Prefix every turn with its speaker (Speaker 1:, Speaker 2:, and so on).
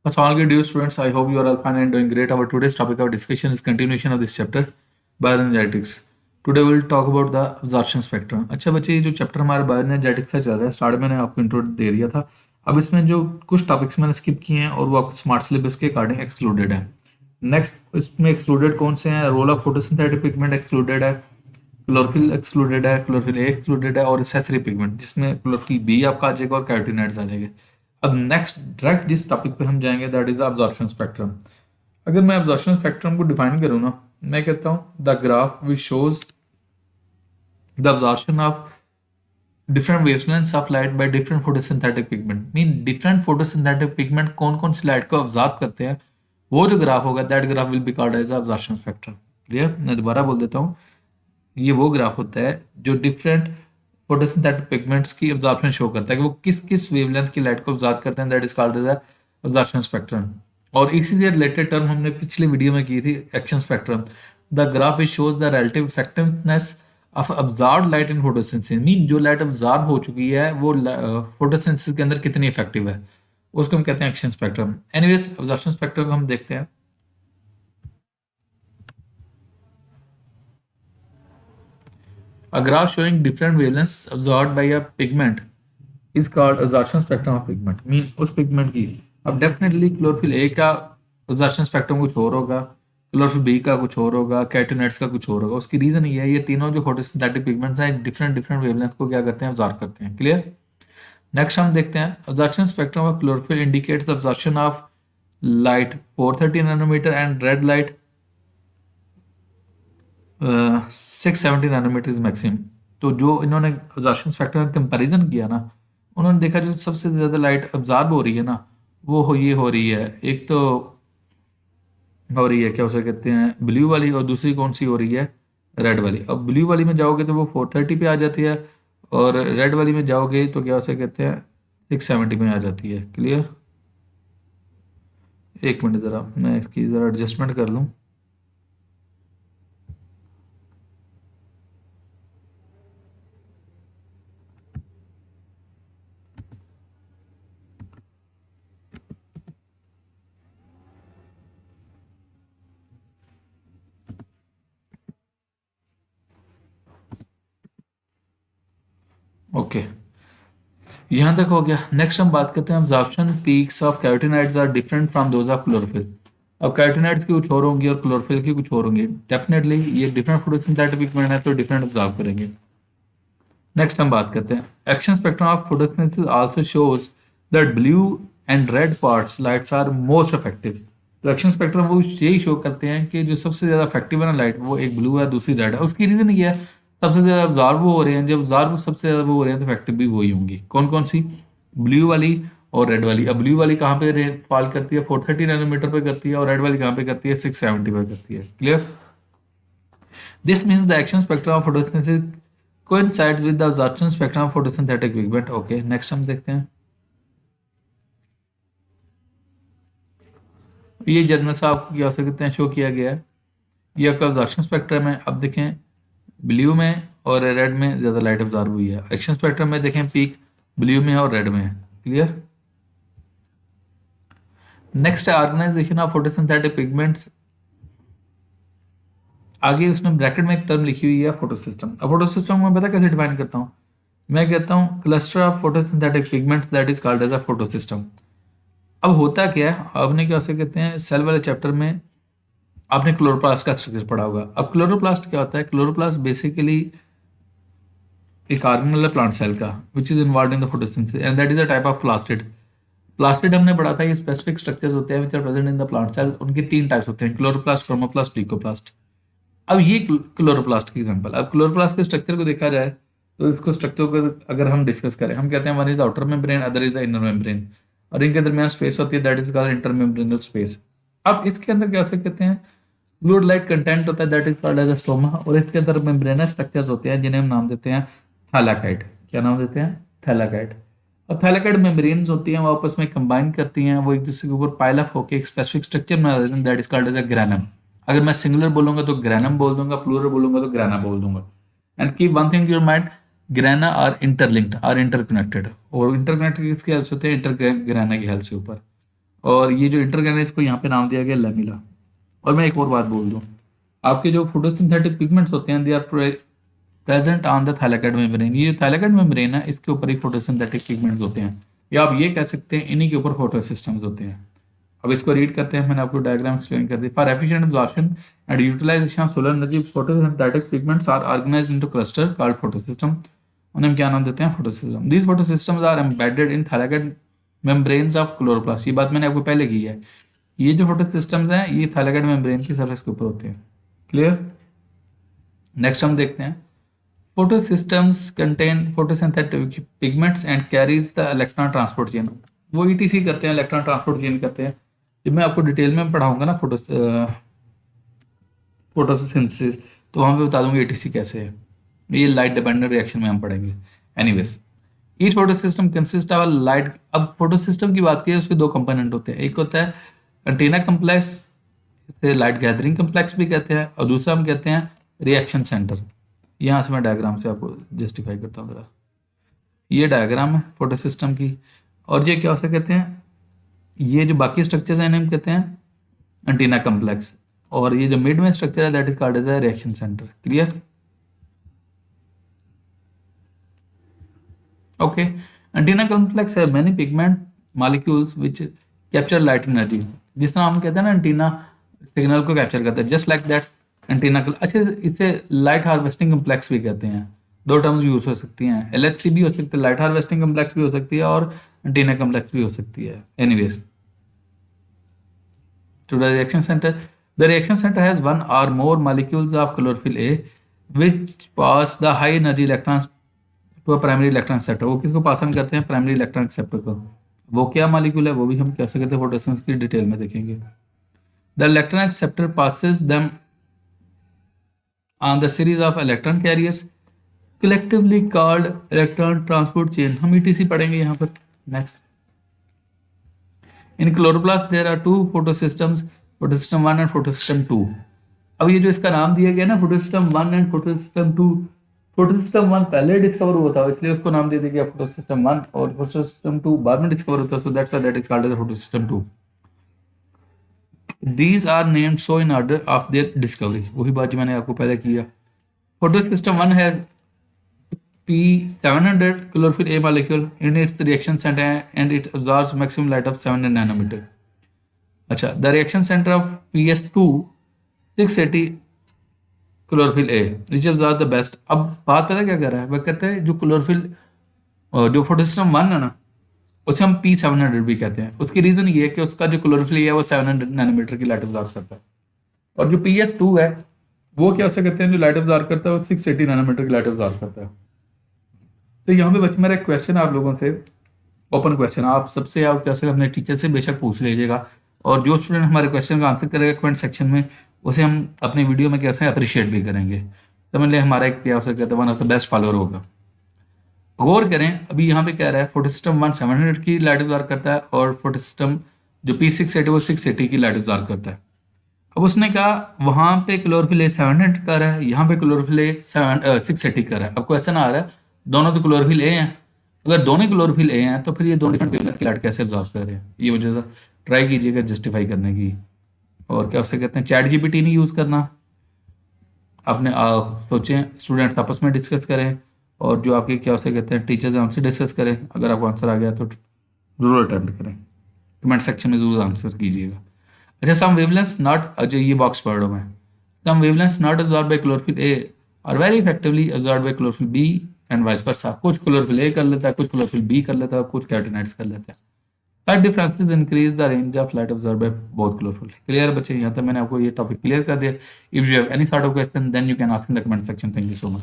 Speaker 1: Assalamualaikum dear students, I hope you are all fine and doing great. Our today's topic of discussion is continuation of this chapter, bioenergetics. Today we will talk about the absorption spectrum. अच्छा बच्चे, ये जो chapter हमारा bioenergetics का चल रहा है, start में मैंने आपको इंट्रो दे दिया था. अब इसमें जो कुछ टॉपिक्स मैंने स्किप किए हैं और वो आपके स्मार्ट सिलेबस के अकॉर्डिंग एक्सक्लूडेड है. नेक्स्ट इसमें एक्सक्लूडेड कौन से हैं? Role of photosynthetic pigment excluded है, क्लोरोफिल एक्सक्लूडेड है, क्लोरोफिल ए एक्सक्लूडेड है और एसेसरी पिगमेंट जिसमें क्लोरोफिल बी आपका आ जाएगा और कैरोटीनॉइड्स आ जाएंगे. अब नेक्स्ट डायरेक्ट जिस टॉपिक पे हम जाएंगे दैट इज अब्जॉर्प्शन स्पेक्ट्रम. अगर मैं अब्जॉर्प्शन स्पेक्ट्रम को डिफाइन करूँ ना, मैं कहता हूँ the graph which shows the absorption of different wavelengths of light by different photosynthetic pigment. Mean different photosynthetic pigment कौन कौन सी लाइट को ऑब्जॉर्व करते हैं, वो जो ग्राफ होगा that graph will be called as absorption spectrum. Clear? मैं दोबारा बोल देता हूँ, ये वो ग्राफ होता है जो डिफरेंट फोटोसिंथेटिक पिगमेंट्स की अब्जॉर्प्शन शो करता है कि वो किस किस वेवलेंथ की लाइट को ऑब्जॉर्व करते हैं. That is called as absorption spectrum. और इसी से रिलेटेड टर्म हमने पिछले वीडियो में की थी, action spectrum. The graph which shows the relative effectiveness of absorbed light in photosynthesis. Mean जो लाइट अब्जॉर्ब हो चुकी है वो फोटोसिंथेसिस के अंदर कितनी इफेक्टिव है, उसको हम कहते हैं action spectrum. Anyways, absorption spectrum को हम देखते हैं. A graph showing different wavelengths absorbed by a pigment is called absorption spectrum of pigment. Mean उस पिगमेंट की. अब डेफिनेटली क्लोरोफिल ए का absorption spectrum कुछ और होगा, क्लोरोफिल बी का कुछ और होगा, कैरोटीनॉइड्स का कुछ और होगा. उसकी रीजन ये है, ये तीनों जो फोटोसिंथेटिक पिगमेंट्स हैं डिफरेंट डिफरेंट वेवलेंथ को क्या करते हैं, अब्जॉर्ब करते हैं. क्लियर? नेक्स्ट हम देखते हैं absorption spectrum of chlorophyll indicates the absorption of light 430 nanometer and red light 670 nanometre maximum. तो जो इन्होंने अब्जॉर्प्शन स्पेक्ट्रम का कंपैरिजन किया ना, उन्होंने देखा जो सबसे ज़्यादा लाइट अब्जॉर्ब हो रही है ना, वो ये हो रही है, एक तो हो रही है क्या उसे कहते हैं ब्लू वाली, और दूसरी कौन सी हो रही है, रेड वाली. अब ब्लू वाली में जाओगे तो वो 430 पे आ जाती है, और रेड वाली में जाओगे तो क्या उसे कहते हैं 670 में आ जाती है. क्लियर? एक मिनट ज़रा मैं इसकी ज़रा एडजस्टमेंट कर लूँ. ओके, यहाँ तक हो गया. नेक्स्ट हम बात करते हैं absorption peaks of carotenoids are different from those of chlorophyll. अब कैरोटीनॉइड्स की कुछ और होंगी और क्लोरोफिल की कुछ और होंगी. डेफिनेटली ये डिफरेंट फोटोसिंथेटिक पिगमेंट है तो डिफरेंट अब्जॉर्ब करेंगे. नेक्स्ट हम बात करते हैं action spectrum of photosynthesis also shows that blue and red parts lights are most effective. तो एक्शन स्पेक्ट्रम वो यही शो करते हैं कि जो सबसे ज़्यादा इफेक्टिव है ना लाइट, वो एक ब्लू है दूसरी रेड है. उसकी रीज़न ये है, सबसे ज़्यादा अब्जॉर्ब वो हो रहे हैं, जब अब्जॉर्ब सबसे ज़्यादा वो हो रहे हैं तो इफेक्टिव भी वही होंगी. कौन कौन सी? ब्लू वाली और रेड वाली. अब ब्लू वाली कहाँ पे फॉल करती है, 430 नैनोमीटर पे करती है, और रेड वाली कहाँ पे करती है, 670 पे करती है. Clear? This means the action spectrum of photosynthesis coincides with the absorption spectrum of photosynthetic pigment. Okay, next हम देखते हैं. ये जर्नल साहब क्या हो सकते हैं शो किया गया है, ये आपका अब्जॉर्प्शन स्पेक्ट्रम है. अब देखें ब्लू में और रेड में ज़्यादा लाइट अब्जॉर्ब हुई है. एक्शन स्पेक्ट्रम में देखें पीक ब्लू में है और रेड में है. क्लियर? नेक्स्ट है ऑर्गेनाइजेशन ऑफ फोटोसिंथेटिक पिगमेंट्स. आगे उसने ब्रैकेट में एक टर्म लिखी हुई है फोटोसिस्टम. अब फोटोसिस्टम में पता कैसे डिफाइन करता हूँ, मैं कहता हूँ cluster of photosynthetic pigments that is called as a photosystem. अब होता क्या है, आपने क्या उसे कहते हैं सेल वाले चैप्टर में आपने क्लोरोप्लास्ट का स्ट्रक्चर पढ़ा होगा. अब क्लोरोप्लास्ट क्या होता है? क्लोरोप्लास्ट बेसिकली एक ऑर्गेनेल है प्लांट सेल का which is involved in the photosynthesis and that is a type of plastid. Plastid हमने पढ़ा था, ये स्पेसिफिक स्ट्रक्चर्स होते हैं which are present in the plant cell. उनके तीन टाइप्स होते हैं, क्लोरोप्लास्ट, क्रोमोप्लास्ट, ल्यूकोप्लास्ट. अब ये क्लोरोप्लास्ट की एग्जांपल. अब क्लोरोप्लास्ट के स्ट्रक्चर को देखा जाए तो इसको स्ट्रक्चर को अगर हम डिस्कस करें, हम कहते हैं one is the outer membrane, other is the inner membrane, और इनके दरमियान स्पेस होती है दैट इज कॉल्ड इंटरमेम्ब्रेनल स्पेस. अब इसके अंदर क्या कहते हैं फ्लूइड लाइक कंटेंट होता है that is called as a stoma, और इसके अंदर मेम्ब्रेनस स्ट्रक्चर्स होते हैं जिन्हें हम नाम देते हैं थैलाकाइट. क्या नाम देते हैं? थैलाकाइट. और थैलाकाइट मेम्ब्रेन्स होती हैं, वो आपस में कंबाइन करती हैं, वो एक दूसरे के ऊपर पाइल अप होकर एक स्पेसिफिक स्ट्रक्चर बना देते हैं that is called as a granum. अगर मैं सिंगुलर बोलूंगा तो ग्रैनम बोल दूंगा, प्लूरल बोलूंगा तो ग्राना बोल दूंगा. And keep one thing your mind, grana are interlinked or interconnected, और इंटरकनेक्टेड किसकी हेल्प से होते हैं? इंटरग्रेना की हेल्प से ऊपर। और ये जो इंटरग्रेना, इसको यहाँ पे नाम दिया गया लैमिला। और मैं एक और बात बोल दूँ, आपके जो फोटोसिंथेटिक पिगमेंट्स होते हैं, they are present on the thylakoid membrane. ये थाइलाकोइड मेम्ब्रेन है, इसके ऊपर ही फोटोसिंथेटिक पिगमेंट्स होते हैं, या आप ये कह सकते हैं इन्हीं के ऊपर फोटो सिस्टम्स होते हैं। अब इसको रीड करते हैं, मैंने आपको डायग्राम एक्सप्लेन कर दी। For efficient absorption and utilisation of solar energy, photosynthetic pigments are organised into cluster called photosystem. उन्हें हम क्या नाम देते हैं? Photosystem. These photosystems are embedded in thylakoid membranes of chloroplast. ये बात मैंने आपको पहले की है। ये जो फोटोसिस्टम्स हैं, ये थाइलाकोइड मेम्ब्रेन की सरफेस के ऊपर होते हैं। क्लियर? नेक्स्ट हम देखते हैं, photosystems contain photosynthetic pigments and carries the electron transport chain. वो ईटीसी करते हैं, इलेक्ट्रॉन ट्रांसपोर्ट चेन करते हैं। जब मैं आपको डिटेल में पढ़ाऊंगा ना फोटोसिंथेसिस, तो वहाँ पे बता दूंगा ईटीसी कैसे है। ये लाइट डिपेंडेंट रिएक्शन में हम पढ़ेंगे। Anyways, each photosystem consist of light. अब फोटोसिस्टम की बात की है, उसके दो कंपोनेंट होते हैं। एक होता है एंटीना कम्प्लेक्स, इसे लाइट गैदरिंग कम्प्लेक्स भी कहते हैं, और दूसरा हम कहते हैं रिएक्शन सेंटर। यहाँ से मैं डायग्राम से आपको जस्टिफाई करता हूँ जरा। ये डायग्राम है फोटो सिस्टम की, और ये क्या हो कहते हैं, ये जो बाकी स्ट्रक्चर्स हैं इन्हें हम कहते हैं एंटीना कम्प्लेक्स, और ये जो मिड में स्ट्रक्चर है that is called as a reaction centre. Clear? Okay. Antenna complex है many pigment molecules which capture light energy. जिस तरह हम कहते हैं ना एंटीना सिग्नल को कैप्चर करता है, जस्ट लाइक दैट एंटीना। अच्छा, इसे लाइट हार्वेस्टिंग कम्प्लेक्स भी कहते हैं। दो टर्म्स यूज हो सकती हैं, एलएचसी भी हो सकती है, लाइट हार्वेस्टिंग कम्प्लेक्स भी हो सकती है, और एंटीना कम्प्लेक्स भी हो सकती है। Anyways, to the reaction center, the reaction center has one or more molecules of chlorophyll A which pass the high energy electrons to a primary electron acceptor। वो किसको पास ऑन करते हैं? Primary electron acceptor को। वो क्या molecule है, वो भी हम कैसे कहते हैं फोटोसिंथेसिस की डिटेल में देखेंगे। The electron acceptor passes them on the series of electron carriers collectively called electron transport chain। हम ईटीसी पढ़ेंगे यहाँ पर। Next, in chloroplast there are two photosystems, photosystem 1 and photosystem 2। अब ये जो इसका नाम दिया गया ना फोटोसिस्टम 1 एंड फोटोसिस्टम 2, फोटोसिस्टम 1 पहले डिस्कवर हुआ था, इसलिए उसको नाम दे दिया गया फोटोसिस्टम 1, और फोटोसिस्टम 2 बाद में डिस्कवर होता है, so that's why that is called as photosystem 2। These are named so in order of their discovery. वही बात जो मैंने आपको पहले किया। Photosystem 1 has P700 chlorophyll A molecule in its reaction center and it absorbs maximum light of 700 nanometer। अच्छा, the reaction center of PS2 680 chlorophyll A which absorbs the best। अब बात पता क्या कर रहा है, वह कहते हैं जो क्लोरोफिल जो फोटोसिस्टम 1 है ना, उसे हम P700 भी कहते हैं। उसकी रीजन ये है कि उसका जो क्लोरोफिल है वो 700 नैनोमीटर की लाइट अब्जॉर्ब करता है, और जो PS2 है वो क्या उसे कहते हैं जो लाइट अब्जॉर्ब करता है वो 680 नैनोमीटर की लाइट अब्जॉर्ब करता है। तो यहाँ पे बच्चे मेरा एक क्वेश्चन है आप लोगों से, ओपन क्वेश्चन, आप सबसे आप कैसे अपने टीचर से बेशक पूछ लीजिएगा, और जो स्टूडेंट हमारे क्वेश्चन का आंसर करेगा कमेंट सेक्शन में, उसे हम अपनी वीडियो में कैसे अप्रिशिएट भी करेंगे। समझ लें हमारा एक क्या हो कहते हैं one of the best follower होगा। गौर करें, अभी यहाँ पे कह रहा है फोटोसिस्टम 1 700 की लाइट अब्जॉर्ब करता है, और फोटोसिस्टम जो P680 वो 680 की लाइट अब्जॉर्ब करता है। अब उसने कहा वहाँ पे क्लोरोफिल 700 का रहा है, यहाँ पे क्लोरोफिल 680 का रहा है। अब क्वेश्चन आ रहा है दोनों तो क्लोरोफिल ए हैं, अगर दोनों क्लोरोफिल ए हैं तो फिर ये दोनों डिफरेंट वेवलेंथ की लाइट कैसे अब्जॉर्ब कर रहे हैं, ये वजह ट्राई कीजिएगा जस्टिफाई करने की। और क्या उसे कहते हैं चैट जीपीटी नहीं यूज़ करना, अपने सोचें, स्टूडेंट्स आपस में डिस्कस करें, और जो आपके क्या उसे कहते हैं टीचर्स हैं उनसे डिस्कस करें। अगर आपको आंसर आ गया तो ज़रूर अटेम्प्ट करें, कमेंट सेक्शन में ज़रूर आंसर कीजिएगा। अच्छा, सम वेवलेंथ्स नॉट, अच्छा ये बॉक्स पढ़ रहा हूँ मैं, some wavelengths not absorb by chlorophyll A are very effectively absorb by chlorophyll B and vice versa. कुछ क्लोरोफिल ए कर लेता है, कुछ क्लोरोफिल बी कर लेता है, कुछ कैरोटीनॉइड्स कर लेता है। Such differences increase the range of light absorbed by both chlorophyll। Clear बच्चे, यहाँ तक मैंने आपको ये टॉपिक क्लियर कर दिया। If you have any sort of question then you can ask in the comment section. Thank you so much.